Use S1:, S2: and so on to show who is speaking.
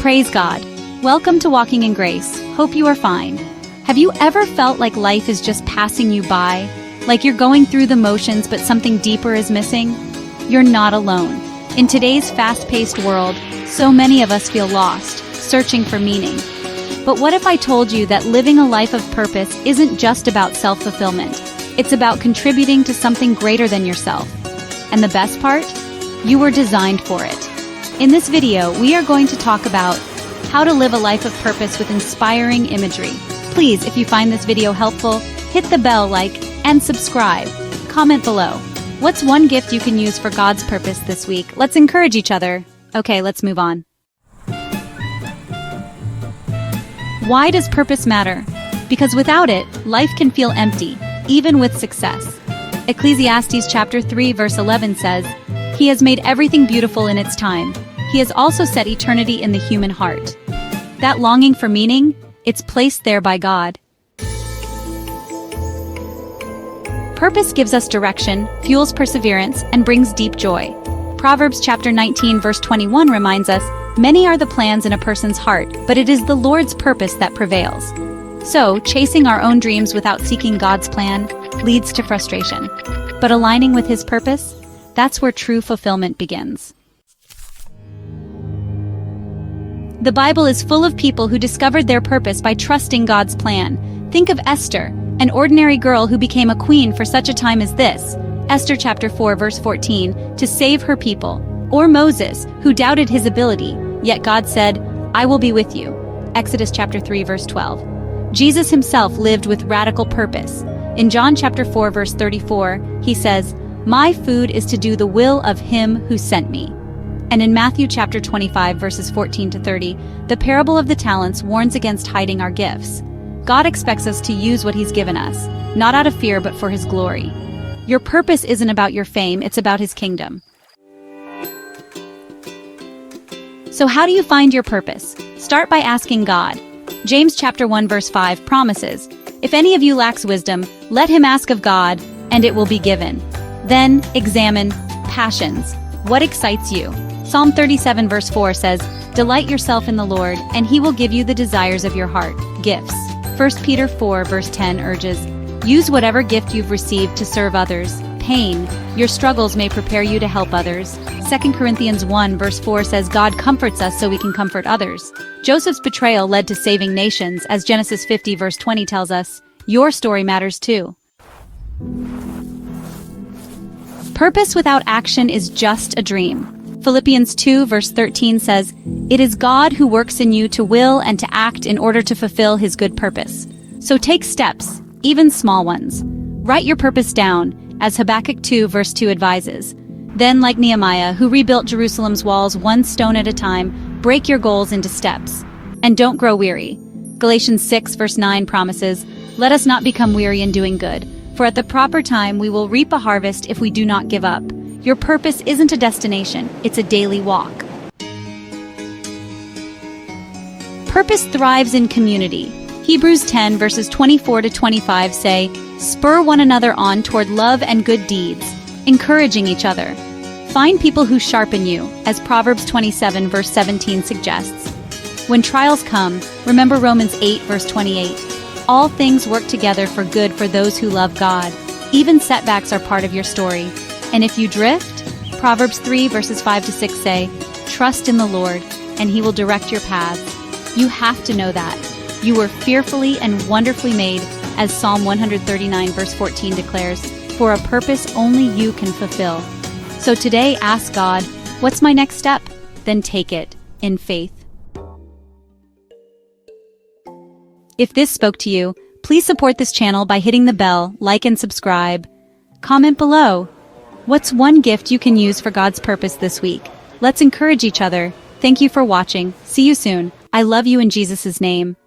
S1: Praise God. Welcome to Walking in Grace. Hope you are fine. Have you ever felt like life is just passing you by? Like you're going through the motions but something deeper is missing? You're not alone. In today's fast-paced world, so many of us feel lost, searching for meaning. But what if I told you that living a life of purpose isn't just about self-fulfillment? It's about contributing to something greater than yourself. And the best part? You were designed for it. In this video, we are going to talk about how to live a life of purpose with inspiring imagery. Please, if you find this video helpful, hit the bell, like, and subscribe. Comment below. What's one gift you can use for God's purpose this week? Let's encourage each other. Okay, let's move on. Why does purpose matter? Because without it, life can feel empty, even with success. Ecclesiastes chapter 3 verse 11 says, "He has made everything beautiful in its time. He has also set eternity in the human heart." That longing for meaning, it's placed there by God. Purpose gives us direction, fuels perseverance, and brings deep joy. Proverbs chapter 19 verse 21 reminds us, "Many are the plans in a person's heart, but it is the Lord's purpose that prevails." So, chasing our own dreams without seeking God's plan leads to frustration. But aligning with His purpose, that's where true fulfillment begins. The Bible is full of people who discovered their purpose by trusting God's plan. Think of Esther, an ordinary girl who became a queen for such a time as this, Esther chapter 4 verse 14, to save her people. Or Moses, who doubted his ability, yet God said, "I will be with you," Exodus chapter 3 verse 12. Jesus himself lived with radical purpose. In John chapter 4 verse 34, he says, "My food is to do the will of him who sent me." And in Matthew chapter 25 verses 14 to 30, the parable of the talents warns against hiding our gifts. God expects us to use what He's given us, not out of fear but for His glory. Your purpose isn't about your fame, it's about His kingdom. So how do you find your purpose? Start by asking God. James chapter 1 verse 5 promises, "If any of you lacks wisdom, let him ask of God, and it will be given." Then examine passions. What excites you? Psalm 37 verse 4 says, "Delight yourself in the Lord, and He will give you the desires of your heart." Gifts. 1 Peter 4 verse 10 urges, "Use whatever gift you've received to serve others." Pain. Your struggles may prepare you to help others. 2 Corinthians 1 verse 4 says, "God comforts us so we can comfort others." Joseph's betrayal led to saving nations, as Genesis 50 verse 20 tells us. Your story matters too. Purpose without action is just a dream. Philippians 2 verse 13 says, "It is God who works in you to will and to act in order to fulfill His good purpose." So take steps, even small ones. Write your purpose down, as Habakkuk 2 verse 2 advises. Then, like Nehemiah, who rebuilt Jerusalem's walls one stone at a time, break your goals into steps. And don't grow weary. Galatians 6 verse 9 promises, "Let us not become weary in doing good, for at the proper time we will reap a harvest if we do not give up." Your purpose isn't a destination, it's a daily walk. Purpose thrives in community. Hebrews 10 verses 24 to 25 say, "Spur one another on toward love and good deeds, encouraging each other." Find people who sharpen you, as Proverbs 27 verse 17 suggests. When trials come, remember Romans 8 verse 28. All things work together for good for those who love God. Even setbacks are part of your story. And if you drift, Proverbs 3 verses 5 to 6 say, "Trust in the Lord, and He will direct your paths." You have to know that. You were fearfully and wonderfully made, as Psalm 139 verse 14 declares, for a purpose only you can fulfill. So today ask God, what's my next step? Then take it, in faith. If this spoke to you, please support this channel by hitting the bell, like and subscribe. Comment below. What's one gift you can use for God's purpose this week? Let's encourage each other. Thank you for watching. See you soon. I love you in Jesus' name.